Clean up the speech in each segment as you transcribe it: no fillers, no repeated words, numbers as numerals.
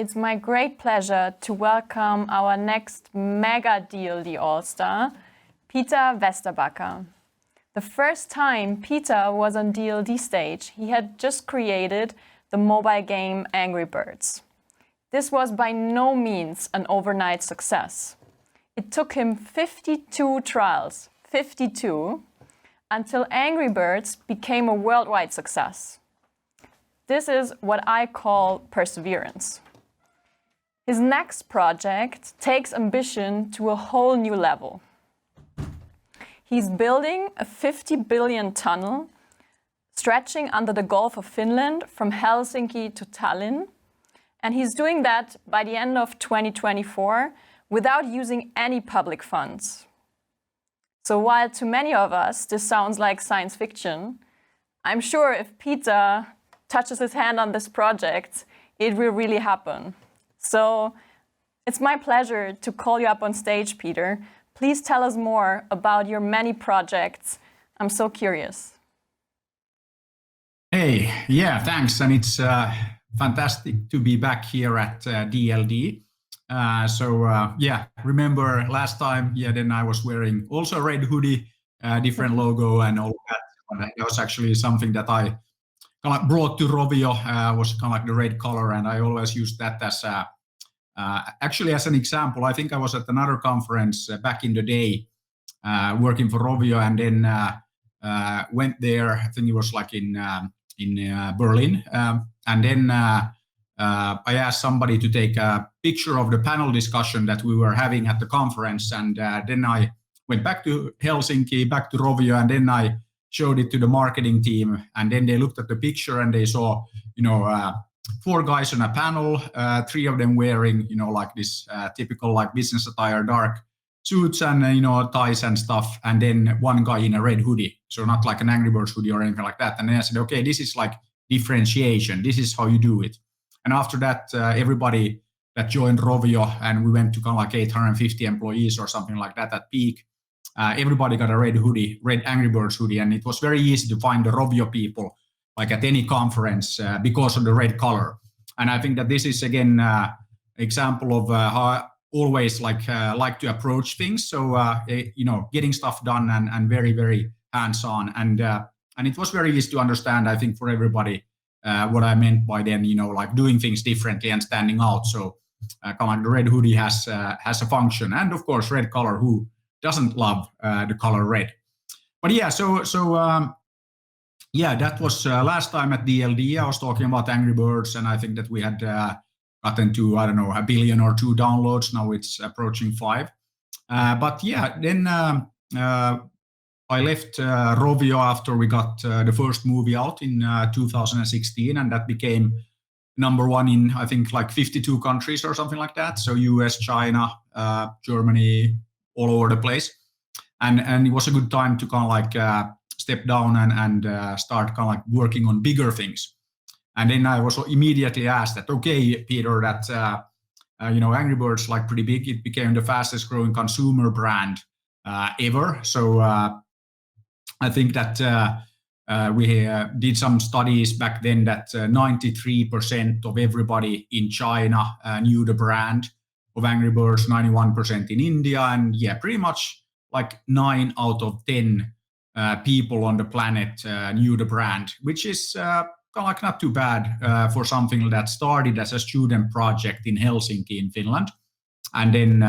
It's my great pleasure to welcome our next mega DLD All Star, Peter Vesterbacka. The first time Peter was on DLD stage, he had just created the mobile game Angry Birds. This was by no means an overnight success. It took him 52 trials, 52, until Angry Birds became a worldwide success. This is what I call perseverance. His next project takes ambition to a whole new level. He's building a 50 billion tunnel stretching under the Gulf of Finland from Helsinki to Tallinn. And he's doing that by the end of 2024 without using any public funds. So while to many of us this sounds like science fiction, I'm sure if Peter touches his hand on this project, it will really happen. So it's my pleasure to call you up on stage, Peter. Please tell us more about your many projects. I'm so curious. Hey, yeah, thanks. And it's fantastic to be back here at DLD. Remember last time, then I was wearing also a red hoodie, different logo and all that. That was actually something that I kind of brought to Rovio, was kind of like the red color, and I always used that as actually as an example. I think I was at another conference back in the day, working for Rovio, and then went there. I think it was like in Berlin, and then I asked somebody to take a picture of the panel discussion that we were having at the conference, and then I went back to Helsinki, back to Rovio, and then I showed it to the marketing team, and then they looked at the picture and they saw, four guys on a panel, three of them wearing, like this typical like business attire, dark suits and ties and stuff, and then one guy in a red hoodie, so not like an Angry Birds hoodie or anything like that. And then I said, okay, this is like differentiation. This is how you do it. And after that, everybody that joined Rovio, and we went to kind of like 850 employees or something like that at peak. Everybody got a red hoodie, red Angry Birds hoodie, and it was very easy to find the Rovio people like at any conference because of the red color. And I think that this is again example of how I always like to approach things. So getting stuff done and very, very hands-on, and it was very easy to understand, I think, for everybody what I meant by then, like doing things differently and standing out. So kind of like the red hoodie has a function, and of course red color. Who doesn't love the color red? But yeah, that was last time at DLD. I was talking about Angry Birds, and I think that we had gotten to, I don't know, 1 billion or 2 downloads. Now it's approaching 5. Then I left Rovio after we got the first movie out in 2016, and that became #1 in, I think, like 52 countries or something like that. So US, China, Germany, all over the place. And it was a good time to kind of like step down and start kind of like working on bigger things. And then I was immediately asked that, okay, Peter, that Angry Birds like pretty big. It became the fastest growing consumer brand ever. So I think that we did some studies back then that 93% of everybody in China knew the brand of Angry Birds, 91% in India, and pretty much like 9 out of 10 people on the planet knew the brand, which is kind of like not too bad for something that started as a student project in Helsinki in Finland, and then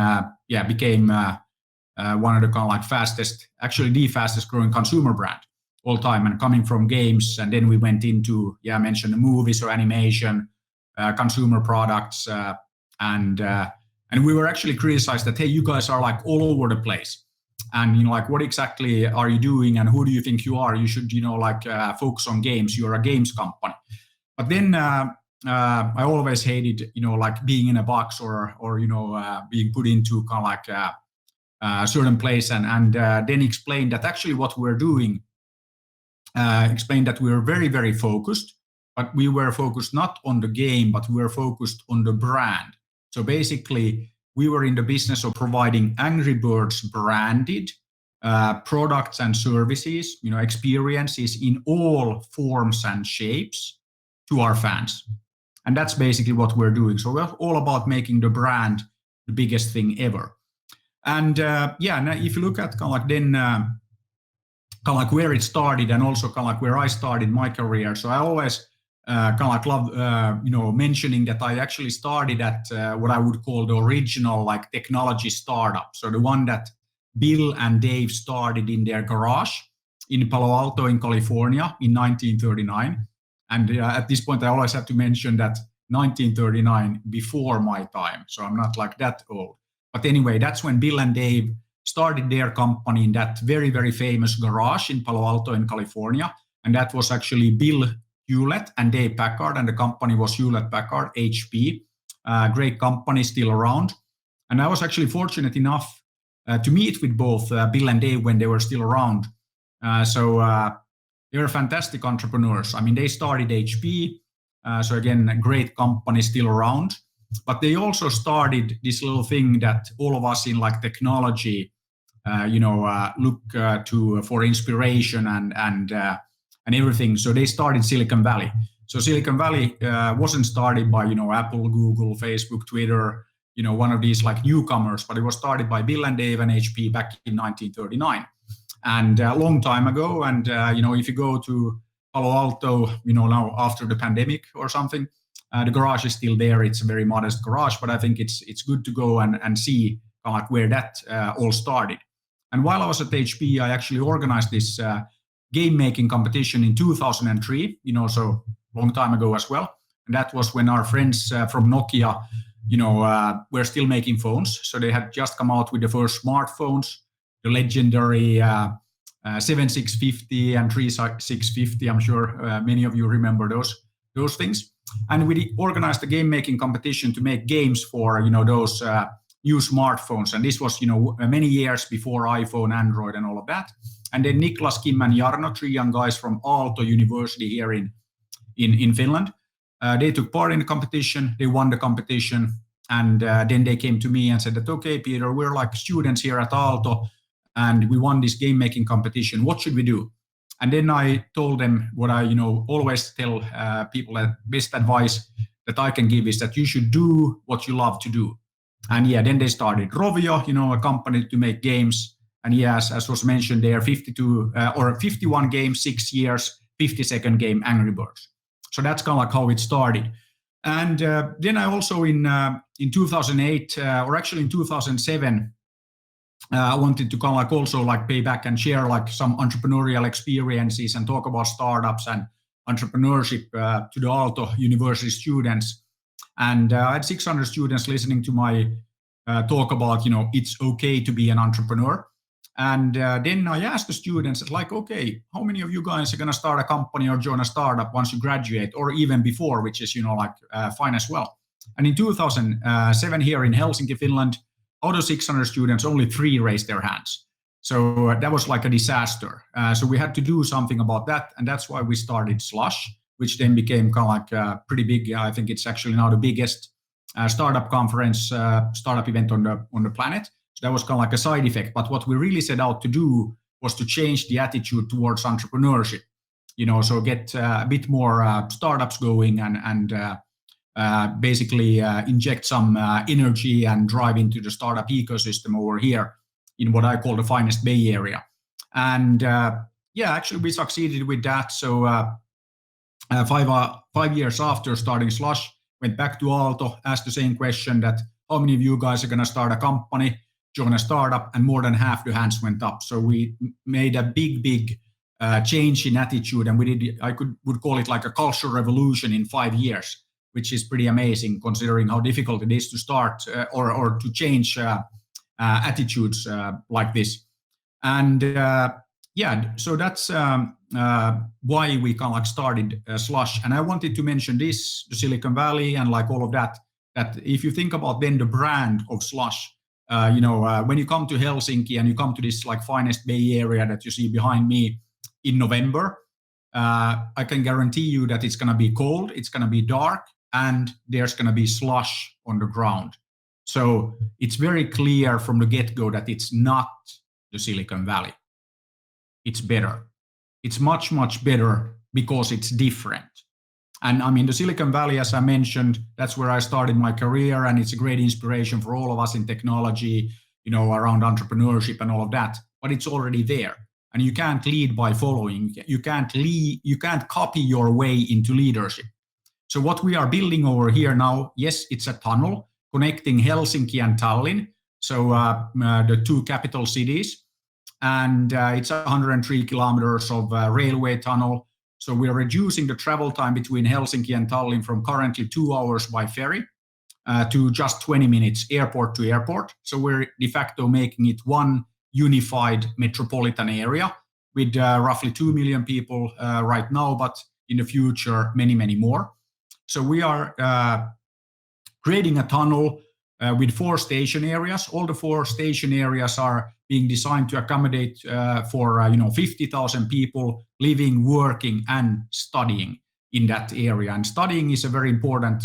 became one of the kind of like fastest, actually the fastest growing consumer brand all time, and coming from games. And then we went into, I mentioned the movies or animation, consumer products, and we were actually criticized that, hey, you guys are like all over the place. And, like, what exactly are you doing, and who do you think you are? You should, focus on games. You're a games company. But then I always hated, like being in a box or being put into kind of like a certain place, and then explained that actually what we're doing, explained that we were very, very focused, but we were focused not on the game, but we were focused on the brand. So basically, we were in the business of providing Angry Birds branded products and services, experiences in all forms and shapes to our fans. And that's basically what we're doing. So we're all about making the brand the biggest thing ever. And now if you look at kind of like then kind of like where it started and also kind of like where I started my career. So I always kind of like love mentioning that I actually started at what I would call the original like technology startup. So the one that Bill and Dave started in their garage in Palo Alto in California in 1939. And at this point, I always have to mention that 1939 before my time. So I'm not like that old. But anyway, that's when Bill and Dave started their company in that very, very famous garage in Palo Alto in California. And that was actually Bill Hewlett and Dave Packard, and the company was Hewlett Packard, HP. Great company, still around. And I was actually fortunate enough to meet with both Bill and Dave when they were still around. They were fantastic entrepreneurs. I mean, they started HP. So again, a great company, still around. But they also started this little thing that all of us in like technology, look to for inspiration and everything. So they started Silicon Valley. So Silicon Valley wasn't started by Apple, Google, Facebook, Twitter, one of these like newcomers, but it was started by Bill and Dave and HP back in 1939, and a long time ago. And if you go to Palo Alto, now after the pandemic or something, the garage is still there. It's a very modest garage, but I think it's good to go and see kind of like where that all started. And while I was at HP, I actually organized this game making competition in 2003, so long time ago as well. And that was when our friends from Nokia, were still making phones. So they had just come out with the first smartphones, the legendary 7650 and 3650. I'm sure many of you remember those things. And we organized a game making competition to make games for those new smartphones. And this was many years before iPhone, Android, and all of that. And then Niklas, Kim, and Jarno, 3 young guys from Aalto University here in Finland, they took part in the competition. They won the competition, and then they came to me and said that, okay, Peter, we're like students here at Aalto, and we won this game making competition. What should we do? And then I told them what I always tell people, that best advice that I can give is that you should do what you love to do. And then they started Rovio, a company to make games. And yes, as was mentioned there, 51 games, 6 years, 50-second game, Angry Birds. So that's kind of like how it started. And then I also in 2008, or actually in 2007, I wanted to kind of like also like pay back and share like some entrepreneurial experiences and talk about startups and entrepreneurship to the Aalto University students. And I had 600 students listening to my talk about, it's okay to be an entrepreneur. And then I asked the students, like, okay, how many of you guys are going to start a company or join a startup once you graduate, or even before, which is, fine as well. And in 2007 here in Helsinki, Finland, out of 600 students, only 3 raised their hands. So that was like a disaster. So we had to do something about that. And that's why we started Slush, which then became kind of like pretty big. I think it's actually now the biggest startup conference, startup event on the planet. So that was kind of like a side effect. But what we really set out to do was to change the attitude towards entrepreneurship. So get a bit more startups going and basically inject some energy and drive into the startup ecosystem over here in what I call the finest Bay Area. And actually we succeeded with that. So 5 years after starting Slush, went back to Aalto, asked the same question, that how many of you guys are going to start a company, join a startup, and more than half the hands went up. So we made a big change in attitude, and would call it like a cultural revolution in 5 years, which is pretty amazing considering how difficult it is to start or to change attitudes like this. And so that's why we kind of like started Slush. And I wanted to mention this, the Silicon Valley and like all of that if you think about then the brand of Slush, when you come to Helsinki and you come to this like finest Bay Area that you see behind me in November, I can guarantee you that it's going to be cold, it's going to be dark, and there's going to be slush on the ground. So it's very clear from the get-go that it's not the Silicon Valley. It's better. It's much better because it's different. And I mean, the Silicon Valley, as I mentioned, that's where I started my career, and it's a great inspiration for all of us in technology, around entrepreneurship and all of that. But it's already there, and you can't lead by following. You can't copy your way into leadership. So what we are building over here now, yes, it's a tunnel connecting Helsinki and Tallinn, so the two capital cities, and it's 103 kilometers of railway tunnel. So we are reducing the travel time between Helsinki and Tallinn from currently 2 hours by ferry to just 20 minutes airport to airport. So we're de facto making it one unified metropolitan area with roughly 2 million people right now, but in the future, many, many more. So we are creating a tunnel with 4 station areas. All the 4 station areas are being designed to accommodate for 50,000 people living, working, and studying in that area. And studying is a very important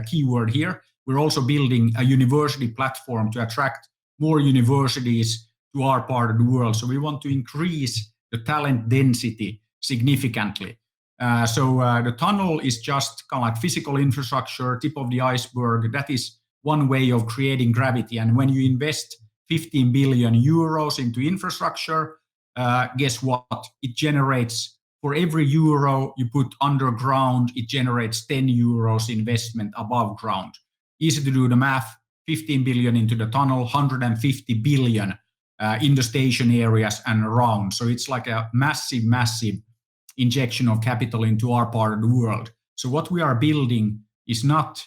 keyword here. We're also building a university platform to attract more universities to our part of the world. So we want to increase the talent density significantly. So the tunnel is just kind of like physical infrastructure, tip of the iceberg. That is one way of creating gravity. And when you invest 15 billion euros into infrastructure, guess what? It generates, for every euro you put underground, it generates 10 euros investment above ground. Easy to do the math. 15 billion into the tunnel, 150 billion in the station areas and around. So it's like a massive, massive injection of capital into our part of the world. So what we are building is not,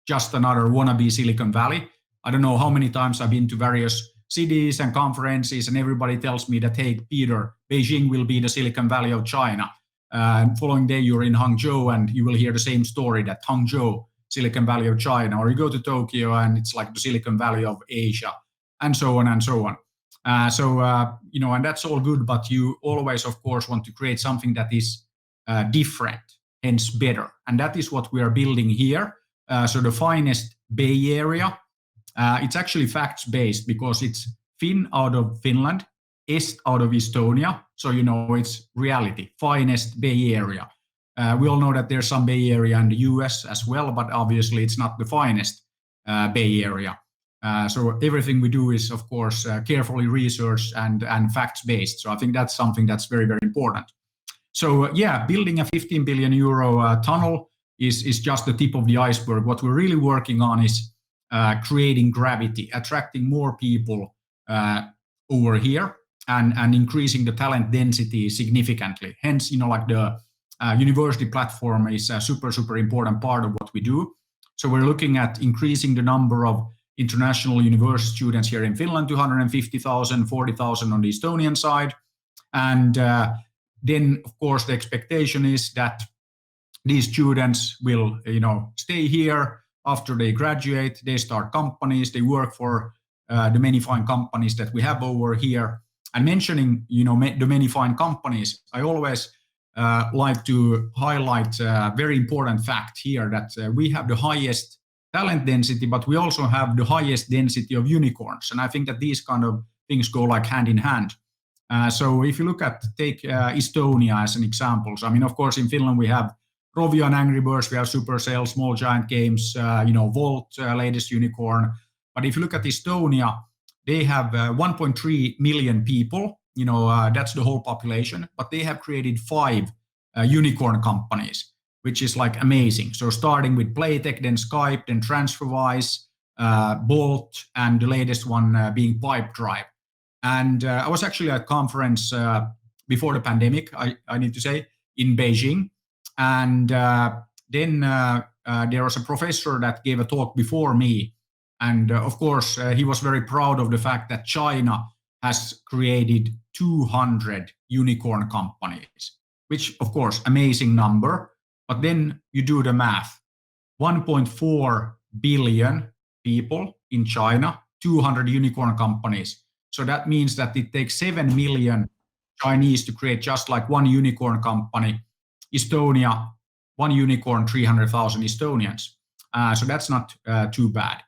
just another wannabe Silicon Valley. I don't know how many times I've been to various cities and conferences, and everybody tells me that, hey, Peter, Beijing will be the Silicon Valley of China. And following day, you're in Hangzhou, and you will hear the same story, that Hangzhou, Silicon Valley of China, or you go to Tokyo, and it's like the Silicon Valley of Asia, and so on and so on. And that's all good, but you always, of course, want to create something that is different, hence better. And that is what we are building here. So the finest Bay Area, it's actually facts-based because it's Finn out of Finland, Est out of Estonia. So, it's reality, finest Bay Area. We all know that there's some Bay Area in the US as well, but obviously it's not the finest Bay Area. So everything we do is, of course, carefully researched and facts-based. So I think that's something that's very, very important. So building a 15 billion euro tunnel is just the tip of the iceberg. What we're really working on is creating gravity, attracting more people over here and increasing the talent density significantly. Hence, the university platform is a super, super important part of what we do. So we're looking at increasing the number of international university students here in Finland, 250,000, 40,000 on the Estonian side. And then, of course, the expectation is that these students will, stay here after they graduate. They start companies, they work for the many fine companies that we have over here. And mentioning, the many fine companies, I always like to highlight a very important fact here, that we have the highest talent density, but we also have the highest density of unicorns. And I think that these kind of things go like hand in hand. So if you take Estonia as an example. So, I mean, of course, in Finland, we have Rovio and Angry Birds, we have Supercell, Small Giant Games, Volt, latest unicorn. But if you look at Estonia, they have 1.3 million people, that's the whole population, but they have created 5 unicorn companies, which is like amazing. So starting with Playtech, then Skype, then TransferWise, Bolt, and the latest one being Pipedrive. And I was actually at a conference before the pandemic, I need to say, in Beijing. And then there was a professor that gave a talk before me. And of course, he was very proud of the fact that China has created 200 unicorn companies, which, of course, amazing number. But then you do the math. 1.4 billion people in China, 200 unicorn companies. So that means that it takes 7 million Chinese to create just like one unicorn company. Estonia, one unicorn, 300,000 Estonians. So that's not too bad.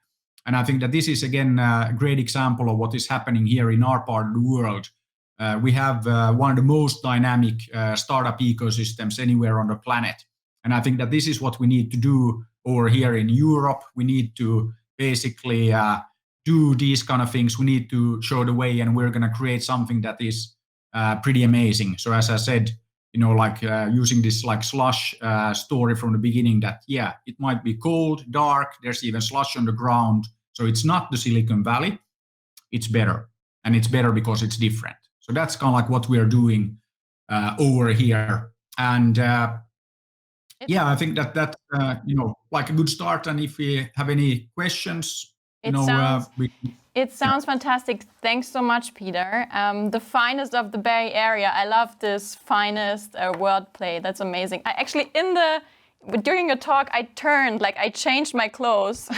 And I think that this is, again, a great example of what is happening here in our part of the world. We have one of the most dynamic startup ecosystems anywhere on the planet. And I think that this is what we need to do over here in Europe. We need to basically do these kind of things. We need to show the way, and we're going to create something that is pretty amazing. So as I said, like using this like slush story from the beginning, that yeah, it might be cold, dark, there's even slush on the ground. So it's not the Silicon Valley, it's better. And it's better because it's different. So that's kind of like what we're doing over here. And yeah, I think that's like a good start. And if we have any questions, it sounds fantastic. Thanks so much, Peter. The finest of the Bay Area. I love this finest wordplay. That's amazing. I actually, during your talk, I changed my clothes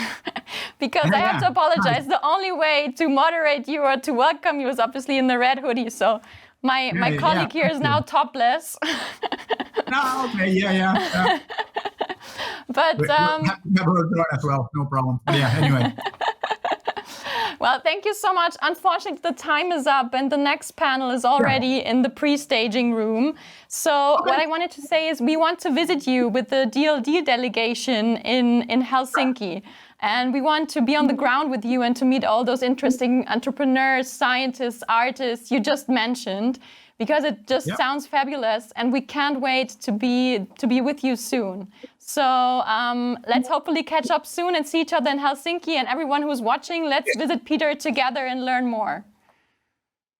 because I have to apologize. The only way to moderate you or to welcome you is obviously in the red hoodie. So my colleague here is now topless. No, okay, yeah. But never done as well, no problem. Yeah, anyway. Well, thank you so much. Unfortunately, the time is up and the next panel is already in the pre-staging room. So what I wanted to say is we want to visit you with the DLD delegation in Helsinki. And we want to be on the ground with you and to meet all those interesting entrepreneurs, scientists, artists you just mentioned, because it just sounds fabulous, and we can't wait to be with you soon. So let's hopefully catch up soon and see each other in Helsinki. And everyone who's watching, let's visit Peter together and learn more.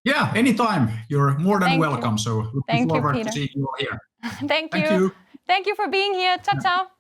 Yeah, anytime. You're more than welcome. So looking forward to seeing you all here. Thank you. Thank you for being here. Ciao, ciao.